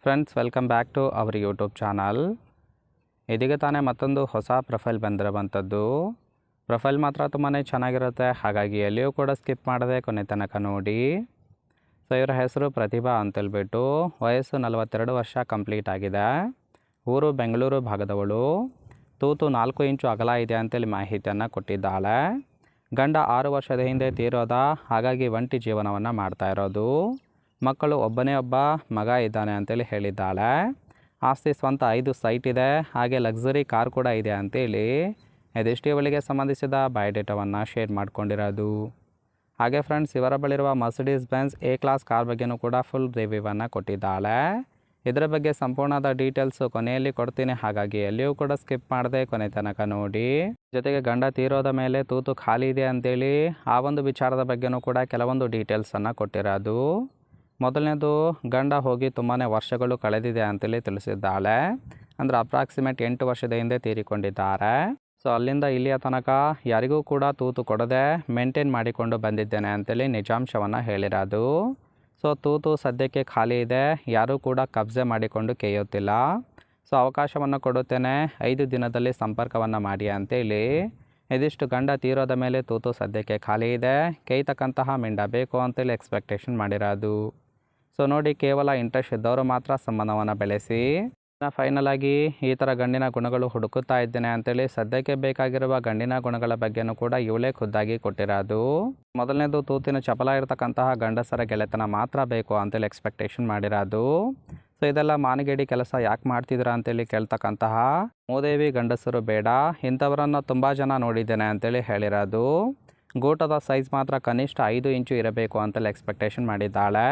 Friends, welcome back to our YouTube channel. ಇದೀಗ ತಾನೇ ಮತ್ತೊಂದು ಹೊಸ ಪ್ರೊಫೈಲ್ ಬಂದಿರುವಂಥದ್ದು. ಪ್ರೊಫೈಲ್ ಮಾತ್ರ ತುಂಬಾ ಚೆನ್ನಾಗಿರುತ್ತೆ, ಹಾಗಾಗಿ ಎಲ್ಲಿಯೂ ಕೂಡ ಸ್ಕಿಪ್ ಮಾಡದೆ ಕೊನೆ ತನಕ ನೋಡಿ. ಸೊ ಇವರ ಹೆಸರು ಪ್ರತಿಭಾ ಅಂತೇಳ್ಬಿಟ್ಟು, ವಯಸ್ಸು 42 ವರ್ಷ ಕಂಪ್ಲೀಟ್ ಆಗಿದೆ. ಊರು ಬೆಂಗಳೂರು ಭಾಗದವಳು. ತೂತು 4 ಇಂಚು ಅಗಲ ಇದೆ ಅಂತೇಳಿ ಮಾಹಿತಿಯನ್ನು ಕೊಟ್ಟಿದ್ದಾಳೆ. ಗಂಡ 6 ವರ್ಷದ ಹಿಂದೆ ತೀರೋದ, ಹಾಗಾಗಿ ಒಂಟಿ ಜೀವನವನ್ನು ಮಾಡ್ತಾ ಇರೋದು. ಮಕ್ಕಳು ಒಬ್ಬನೇ ಒಬ್ಬ ಮಗ ಇದ್ದಾನೆ ಅಂತೇಳಿ ಹೇಳಿದ್ದಾಳೆ. ಆಸ್ತಿ ಸ್ವಂತ 5 ಸೈಟ್ ಇದೆ, ಹಾಗೆ ಲಕ್ಸುರಿ ಕಾರ್ ಕೂಡ ಇದೆ ಅಂತೇಳಿ ಇದಿಷ್ಟು ಇವಳಿಗೆ ಸಂಬಂಧಿಸಿದ ಬಯೋಡೇಟಾವನ್ನು ಶೇರ್ ಮಾಡ್ಕೊಂಡಿರೋದು. ಹಾಗೆ ಫ್ರೆಂಡ್ಸ್, ಇವರ ಬಳಿರುವ Mercedes Benz A class car ಬಗ್ಗೆನೂ ಕೂಡ ಫುಲ್ ರಿವ್ಯೂವನ್ನು ಕೊಟ್ಟಿದ್ದಾಳೆ. ಇದರ ಬಗ್ಗೆ ಸಂಪೂರ್ಣದ ಡೀಟೇಲ್ಸು ಕೊನೆಯಲ್ಲಿ ಕೊಡ್ತೀನಿ, ಹಾಗಾಗಿ ಎಲ್ಲಿಯೂ ಕೂಡ ಸ್ಕಿಪ್ ಮಾಡದೆ ಕೊನೆ ತನಕ ನೋಡಿ. ಜೊತೆಗೆ ಗಂಡ ತೀರೋದ ಮೇಲೆ ತೂತು ಖಾಲಿ ಇದೆ ಅಂತೇಳಿ ಆ ಒಂದು ವಿಚಾರದ ಬಗ್ಗೆನೂ ಕೂಡ ಕೆಲವೊಂದು ಡೀಟೇಲ್ಸನ್ನು ಕೊಟ್ಟಿರೋದು. ಮೊದಲನೇದು, ಗಂಡ ಹೋಗಿ ತುಂಬಾ ವರ್ಷಗಳು ಕಳೆದಿದೆ ಅಂತೇಳಿ ತಿಳಿಸಿದ್ದಾಳೆ. ಅಂದರೆ ಅಪ್ರಾಕ್ಸಿಮೇಟ್ 8 ವರ್ಷದ ಹಿಂದೆ ತೀರಿಕೊಂಡಿದ್ದಾರೆ. ಸೊ ಅಲ್ಲಿಂದ ಇಲ್ಲಿಯ ತನಕ ಯಾರಿಗೂ ಕೂಡ ತೂತು ಕೊಡದೆ ಮೇಂಟೈನ್ ಮಾಡಿಕೊಂಡು ಬಂದಿದ್ದೇನೆ ಅಂತೇಳಿ ನಿಜಾಂಶವನ್ನು ಹೇಳಿರೋದು. ಸೊ ತೂತು ಸದ್ಯಕ್ಕೆ ಖಾಲಿ ಇದೆ, ಯಾರೂ ಕೂಡ ಕಬ್ಜೆ ಮಾಡಿಕೊಂಡು ಕೇಯುತ್ತಿಲ್ಲ. ಸೊ ಅವಕಾಶವನ್ನು ಕೊಡುತ್ತೇನೆ, 5 ದಿನದಲ್ಲಿ ಸಂಪರ್ಕವನ್ನು ಮಾಡಿ ಅಂತೇಳಿ ಇದಿಷ್ಟು ಗಂಡ ತೀರೋದ ಮೇಲೆ ತೂತು ಸದ್ಯಕ್ಕೆ ಖಾಲಿ ಇದೆ, ಕೇಯ್ತಕ್ಕಂತಹ ಮಿಂಡ ಬೇಕು ಅಂತೇಳಿ ಎಕ್ಸ್ಪೆಕ್ಟೇಷನ್ ಮಾಡಿರೋದು. ಸೊ ನೋಡಿ, ಕೇವಲ ಇಂಟ್ರೆಸ್ಟ್ ಇದ್ದವರು ಮಾತ್ರ ಸಂಬಂಧವನ್ನು ಬೆಳೆಸಿ. ಫೈನಲ್ ಆಗಿ ಈ ಥರ ಗಂಡಿನ ಗುಣಗಳು ಹುಡುಕುತ್ತಾ ಇದ್ದೇನೆ ಅಂತೇಳಿ ಸದ್ಯಕ್ಕೆ ಬೇಕಾಗಿರುವ ಗಂಡಿನ ಗುಣಗಳ ಬಗ್ಗೆನೂ ಕೂಡ ಇವಳೇ ಖುದ್ದಾಗಿ ಕೊಟ್ಟಿರೋದು. ಮೊದಲನೇದು, ತೂತಿನ ಚಪಲ ಇರತಕ್ಕಂತಹ ಗಂಡಸರ ಗೆಳೆತನ ಮಾತ್ರ ಬೇಕು ಅಂತೇಳಿ ಎಕ್ಸ್ಪೆಕ್ಟೇಷನ್ ಮಾಡಿರೋದು. ಸೊ ಇದೆಲ್ಲ ಮಾನಗೇಡಿ ಕೆಲಸ ಯಾಕೆ ಮಾಡ್ತಿದ್ದೀರಾ ಅಂತೇಳಿ ಕೇಳ್ತಕ್ಕಂತಹ ಮೂದೇವಿ ಗಂಡಸರು ಬೇಡ, ಇಂಥವರನ್ನು ತುಂಬ ಜನ ನೋಡಿದ್ದೇನೆ ಅಂತೇಳಿ ಹೇಳಿರೋದು. ಗೂಟದ ಸೈಜ್ ಮಾತ್ರ ಕನಿಷ್ಠ 5 ಇಂಚು ಇರಬೇಕು ಅಂತೇಳಿ ಎಕ್ಸ್ಪೆಕ್ಟೇಷನ್ ಮಾಡಿದ್ದಾಳೆ.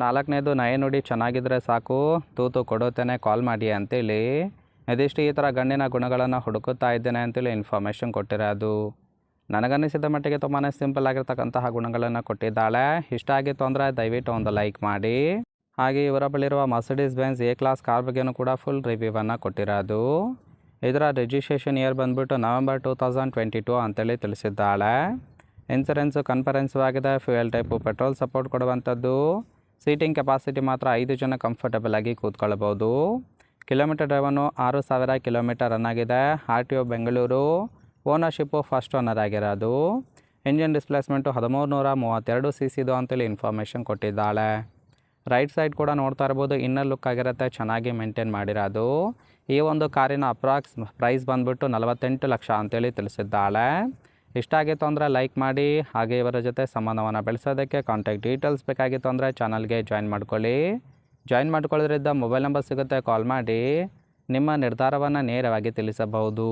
4ನೇದು, ನಯ ನುಡಿ ಚೆನ್ನಾಗಿದ್ರೆ ಸಾಕು, ತೂತು ಕೊಡುತ್ತೇನೆ, ಕಾಲ್ ಮಾಡಿ ಅಂತೇಳಿ ಇದಿಷ್ಟು ಈ ಥರ ಗಂಡಿನ ಗುಣಗಳನ್ನು ಹುಡುಕುತ್ತಾ ಇದ್ದೇನೆ ಅಂತೇಳಿ ಇನ್ಫಾರ್ಮೇಷನ್ ಕೊಟ್ಟಿರೋದು. ನನಗನ್ನಿಸಿದ ಮಟ್ಟಿಗೆ ತುಂಬಾ ಸಿಂಪಲ್ ಆಗಿರ್ತಕ್ಕಂತಹ ಗುಣಗಳನ್ನು ಕೊಟ್ಟಿದ್ದಾಳೆ. ಇಷ್ಟ ಆಗಿತ್ತು ಅಂದರೆ ದಯವಿಟ್ಟು ಒಂದು ಲೈಕ್ ಮಾಡಿ. ಹಾಗೆ ಇವರ ಬಳಿರುವ Mercedes Benz A class car ಬಗ್ಗೆನೂ ಕೂಡ ಫುಲ್ ರಿವ್ಯೂವನ್ನು ಕೊಟ್ಟಿರೋದು. ಇದರ ರಿಜಿಸ್ಟ್ರೇಷನ್ ಇಯರ್ ಬಂದುಬಿಟ್ಟು ನವೆಂಬರ್ 2022 ಅಂತೇಳಿ ತಿಳಿಸಿದ್ದಾಳೆ. ಇನ್ಸೂರೆನ್ಸು ಕನ್ಫರೆನ್ಸು ಆಗಿದೆ. ಫ್ಯೂಯಲ್ ಟೈಪು ಪೆಟ್ರೋಲ್ ಸಪೋರ್ಟ್ ಕೊಡುವಂಥದ್ದು. ಸೀಟಿಂಗ್ ಕೆಪಾಸಿಟಿ ಮಾತ್ರ 5 ಜನ ಕಂಫರ್ಟಬಲ್ ಆಗಿ ಕೂತ್ಕೊಳ್ಬೋದು. ಕಿಲೋಮೀಟರ್ ಡ್ರೈವನ್ನು 6000 ಕಿಲೋಮೀಟರ್ ರನ್ ಆಗಿದೆ. RTO Bengaluru. Ownership first owner ಆಗಿರೋದು. ಇಂಜಿನ್ ಡಿಸ್ಪ್ಲೇಸ್ಮೆಂಟು 1332 cc ಅಂತೇಳಿ ಇನ್ಫಾರ್ಮೇಷನ್ ಕೊಟ್ಟಿದ್ದಾಳೆ. ರೈಟ್ ಸೈಡ್ ಕೂಡ ನೋಡ್ತಾ ಇರ್ಬೋದು, ಇನ್ನರ್ ಲುಕ್ ಆಗಿರುತ್ತೆ, ಚೆನ್ನಾಗಿ ಮೇಂಟೈನ್ ಮಾಡಿರೋದು. ಈ ಒಂದು ಕಾರಿನ ಅಪ್ರಾಕ್ಸ್ ಪ್ರೈಸ್ ಬಂದುಬಿಟ್ಟು 48 ಲಕ್ಷ ಅಂತೇಳಿ ತಿಳಿಸಿದ್ದಾಳೆ. ಇಷ್ಟ ಆಗಿತ್ತು ಅಂದರೆ ಲೈಕ್ ಮಾಡಿ. ಹಾಗೆ ಇವರ ಜೊತೆ ಸಂಬಂಧವನ್ನು ಬೆಳೆಸೋದಕ್ಕೆ ಕಾಂಟ್ಯಾಕ್ಟ್ ಡೀಟೇಲ್ಸ್ ಬೇಕಾಗಿತ್ತು ಅಂದರೆ ಚಾನಲ್ಗೆ ಜಾಯಿನ್ ಮಾಡ್ಕೊಳ್ಳಿ. ಜಾಯಿನ್ ಮಾಡ್ಕೊಳ್ಳೋದ್ರಿಂದ ಮೊಬೈಲ್ ನಂಬರ್ ಸಿಗುತ್ತೆ, ಕಾಲ್ ಮಾಡಿ ನಿಮ್ಮ ನಿರ್ಧಾರವನ್ನು ನೇರವಾಗಿ ತಿಳಿಸಬಹುದು.